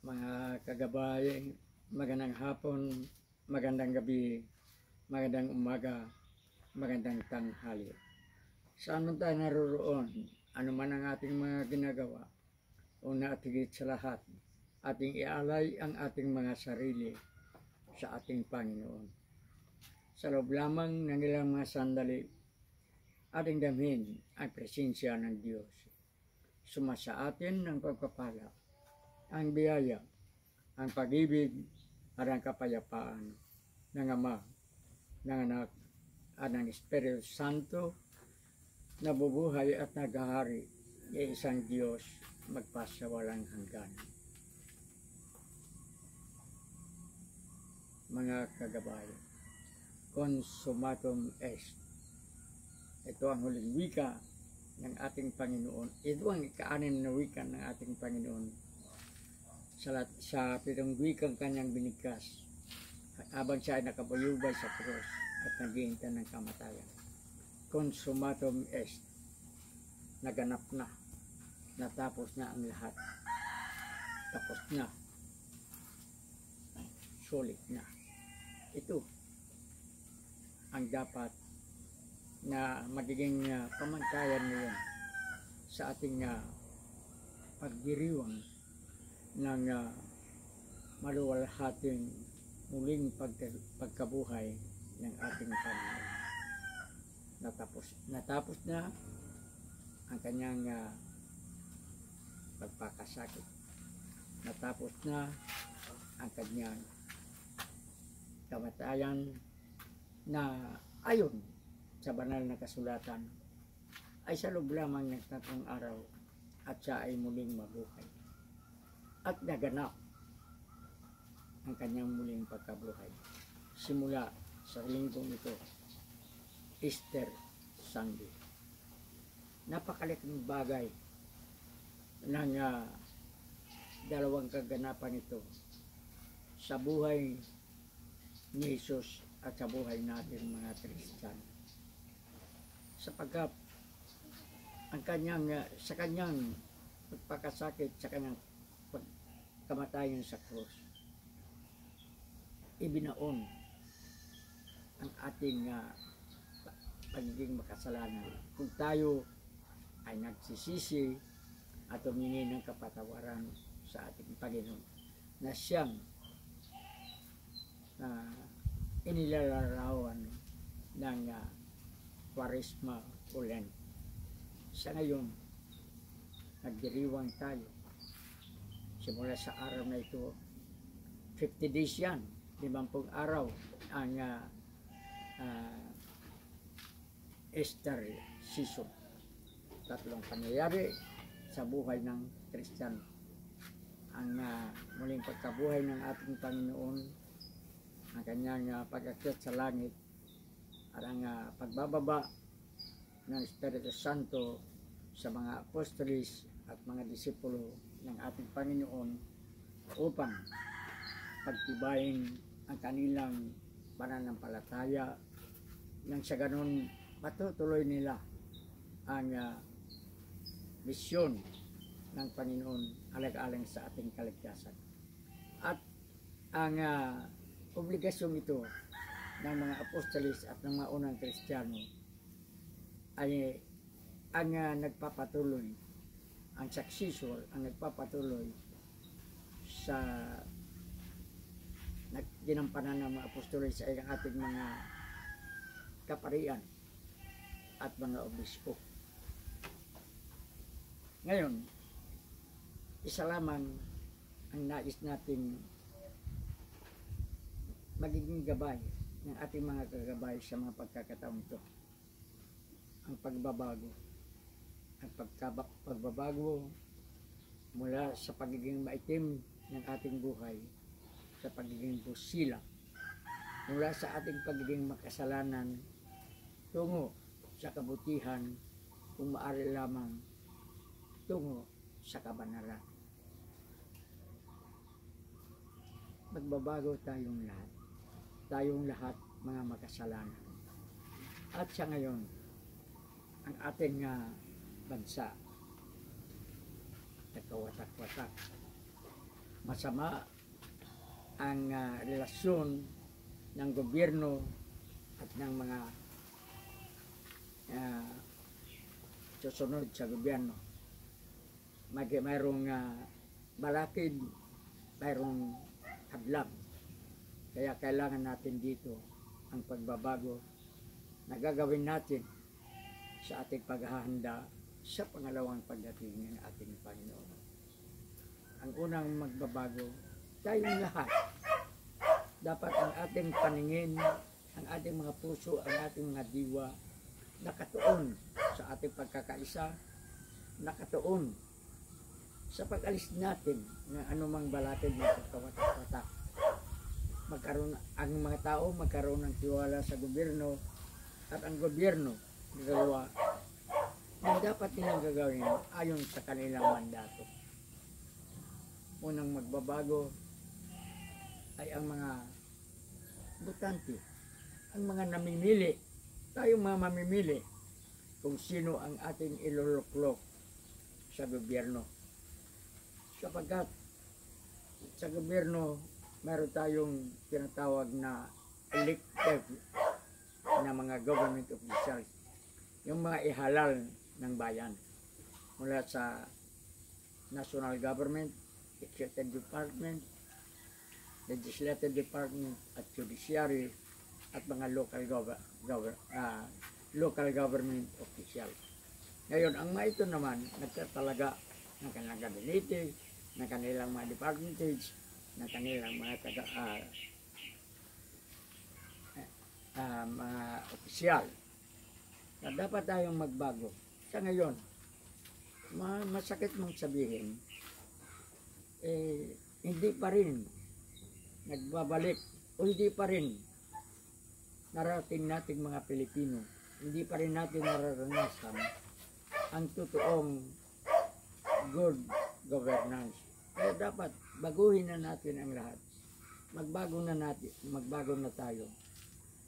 Mga kagabay, magandang hapon, magandang gabi, magandang umaga, magandang tanghali. Saan man tayo naroroon, ano man ang ating mga ginagawa, una at higit sa lahat, ating ialay ang ating mga sarili sa ating Panginoon. Sa loob lamang ng ilang mga sandali, ating damhin ang presensya ng Diyos. Sumasa atin ang pagpapala, ang biyaya, ang pag-ibig at ang kapayapaan ng Ama, ng Anak at ng Espiritu Santo na bubuhay at naghahari ng isang Diyos magpasawalang hanggan. Mga kagabay, consumatum est. Ito ang huling wika ng ating Panginoon. Ito ang ika-6 na wika ng ating Panginoon sa 7 wikang kanyang binigkas habang siya ay nakabayubay sa krus at naghihintay ng kamatayan. Consumatum est. Naganap na. Natapos na ang lahat. Tapos na. Sulit na. Ito ang dapat na magiging pamantayan niyon sa ating pagdiriwang ng maluwalhating muling pagkabuhay ng ating Panginoon. Natapos na ang kanyang pagpakasakit. Natapos na ang kanyang kamatayan na ayon sa banal na kasulatan ay sa loob lamang ng 3 araw at siya ay muling mabuhay. At naganap ang kanyang muling pagkabuhay. Simula sa linggong ito, Easter Sunday. Napakalaking bagay ng dalawang kaganapan ito sa buhay ni Jesus at sa buhay natin mga Kristiyano. Sapagkat ang sa kanyang pagpakasakit, sa kanyang kamatayan sa krus, ibinaon ang ating pagiging makasalanan. Kung tayo ay nagsisisi at humingi ng kapatawaran sa ating Panginoon na siyang inilalarawan ng Kwaresma o Lent. Sa ngayon, nagdiriwang tayo. Simula sa araw na ito, 50 days yan, 50 araw ang Easter season. 3 pangyayari sa buhay ng Kristiyano. Ang muling pagkabuhay ng ating Panginoon, ang kanyang pag-akyat sa langit, at ang pagbababa ng Espiritu Santo sa mga apostolis at mga disipulo ng ating Panginoon upang pagtibayin ang kanilang pananampalataya nang sa ganon patutuloy nila ang misyon ng Panginoon alag-alang sa ating kaligtasan. At ang obligasyon ito ng mga apostolis at ng mga unang Kristiyano ay ang nagpapatuloy, ang successor, ang nagpapatuloy sa ginampanan ng mga apostolis ay ang ating mga kaparian at mga obispo. Ngayon, isa lamang ang nais nating magiging gabay ng ating mga kagabay sa mga pagkakataon ito. Ang pagbabago. Ang pagbabago mula sa pagiging maitim ng ating buhay sa pagiging busila. Mula sa ating pagiging makasalanan tungo sa kabutihan, kung maaari lamang tungo sa kabanalan. Magbabago tayong lahat. Tayong lahat mga makasalanan. At sa ngayon, ang ating bansa nagkawatak-watak. masama ang relasyon ng gobyerno at ng mga susunod sa gobyerno. Mayroong balakid, mayroong hadlang. Kaya kailangan natin dito ang pagbabago na gagawin natin sa ating paghahanda sa pangalawang pagdating ng ating Panginoon. Ang unang magbabago, tayong lahat. Dapat ang ating paningin, ang ating mga puso, ang ating mga diwa, nakatuon sa ating pagkakaisa, nakatuon sa pag-alis natin ng anumang balakid ng pagkawatak-watak. Ang mga tao magkaroon ng tiwala sa gobyerno at ang gobyerno gagawa ng dapat nilang gagawin ayon sa kanilang mandato. Unang magbabago ay ang mga botante, ang mga namimili, tayong mga mamimili kung sino ang ating iluluklok sa gobyerno. Sapagkat sa gobyerno, meron tayong tinatawag na elected na mga government officials, yung mga ihalal ng bayan mula sa national government, executive department, legislative department at judiciary at mga local government official. Ngayon, ang mga ito naman nagtatalaga ng kanilang gabinete, ng kanilang mga department heads, ng kanilang mga mga opisyal na dapat tayong magbago. Sa ngayon, masakit mong sabihin, hindi pa rin nagbabalik o hindi pa rin narating nating mga Pilipino, hindi pa rin natin nararanasan ang totoong good governance. Kaya dapat baguhin na natin ang lahat. Magbago na tayo.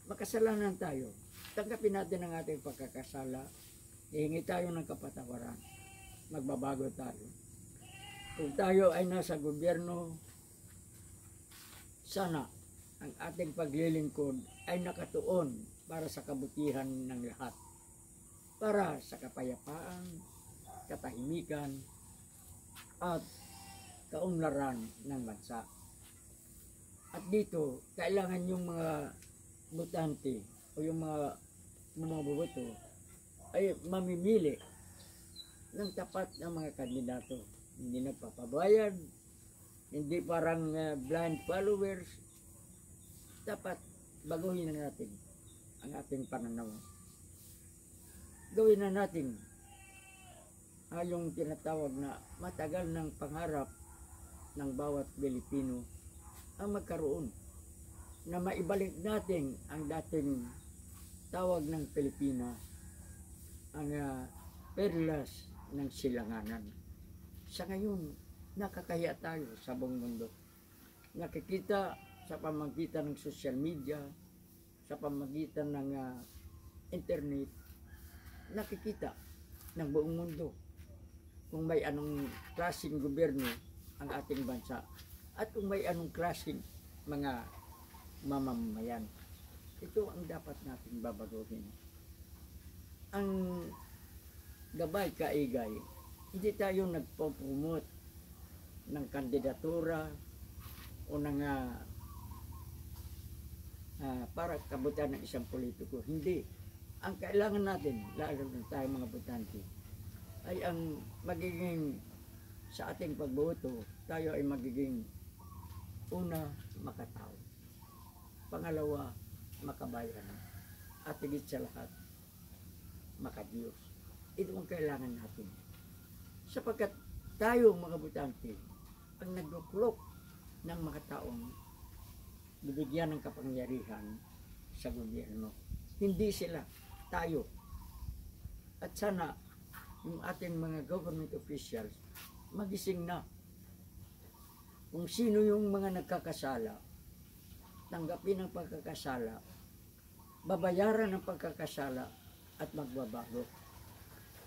Makasalanan tayo. Tanggapin natin ang ating pagkakasala. Hihingi tayo ng kapatawaran. Magbabago tayo. Kung tayo ay nasa gobyerno, sana ang ating paglilingkod ay nakatuon para sa kabutihan ng lahat. Para sa kapayapaan, katahimikan, at kaunlaran ng bansa. At dito, kailangan yung mga botante o yung mga bumoboto ay mamimili ng tapat ng mga kandidato. Hindi nagpapabayad, hindi parang blind followers. Dapat baguhin na natin ang ating pananaw. Gawin na natin yung tinatawag na matagal ng pangarap ng bawat Pilipino ang magkaroon na maibalik natin ang dating tawag ng Pilipina, ang perlas ng silanganan. Sa ngayon, nakakahiya tayo sa buong mundo. Nakikita sa pamamagitan ng social media, sa pamamagitan ng internet, nakikita ng buong mundo kung may anong klaseng gobyerno ang ating bansa at kung may anong klaseng mga mamamayan. Ito ang dapat natin babaguhin. Ang gabay kaigay, hindi tayo nagpo-promote ng kandidatura o ng para kabutan ng isang politiko. Hindi. Ang kailangan natin, lalo na tayo mga botante, ay ang magiging sa ating pagboto, tayo ay magiging una, makatao. Pangalawa, makabayan. At higit sa lahat, makadiyos. Ito ang kailangan natin. Sapagkat tayo mga botante, ang nagluklok ng mga taong bibigyan ng kapangyarihan sa gobyerno. Hindi sila, tayo. At sana yung ating mga government officials magising na. Kung sino yung mga nagkakasala, tanggapin ang pagkakasala, babayaran ang pagkakasala at magbabago.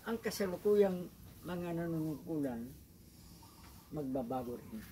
Ang kasalukuyang mga nanunungkulan, magbabago rin.